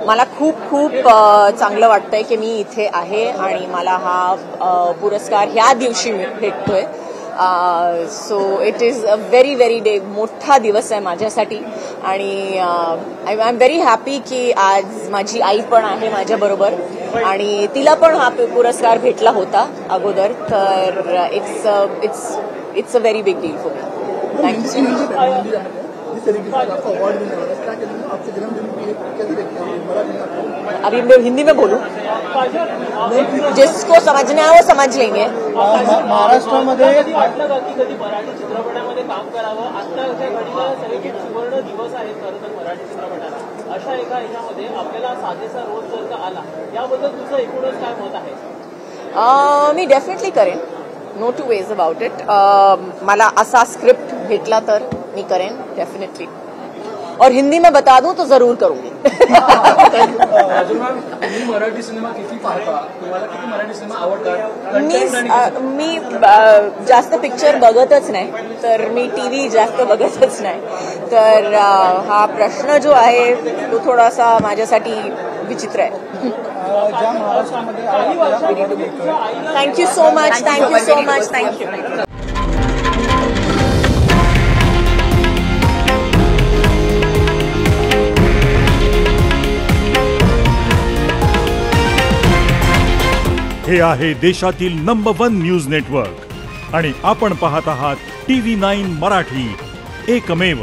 मला खूप खूप चांगलं वाटतंय की मी इथे आहे आणि मला हा पुरस्कार ह्या दिवशी भेटतोय. So it is a very very मोठा दिवस आहे माझ्यासाठी आणि आय एम व्हेरी हॅपी की आज माझी आई पण आहे माझ्याबरोबर आणि तिला पण हा पुरस्कार भेटला होता अगोदर. तर it's a very big deal for me. Thank you. अभी मैं हिंदी में बोलूं, जिसको समझना है वो समझ लेंगे. महाराष्ट्रामध्ये वाटलं की कधी मराठी चित्रपटामध्ये काम करावं. आत्ताच्या घडीला सगळे सुवर्ण दिवस आहेत खरं तर मराठी चित्रपटाला. अशा एका ह्याच्यामध्ये आपल्याला साजेसा रोल जर का आला, याबद्दल तुझं एकूणच काय मत आहे? मी डेफिनेटली करेन. No two ways about it. मला असा स्क्रिप्ट भेटला तर मी करेन डेफिनेटली. और हिंदी में बता दूं तो जरूर करूंगी. मराठी सिनेमा किती पाहता? तुम्हाला किती मराठी सिनेमा आवडतात? मी जास्त पिक्चर बघतच नाही, तर मी टीव्ही जास्त बघतच नाही. तर हा प्रश्न जो आहे तो थोडासा माझ्यासाठी विचित्र आहे. Thank you so much. Thank you so much. Thank you. हे आहे देशातील नंबर 1 न्यूज नेटवर्क आणि आपण पाहत आहात TV9 मराठी, एकमेव.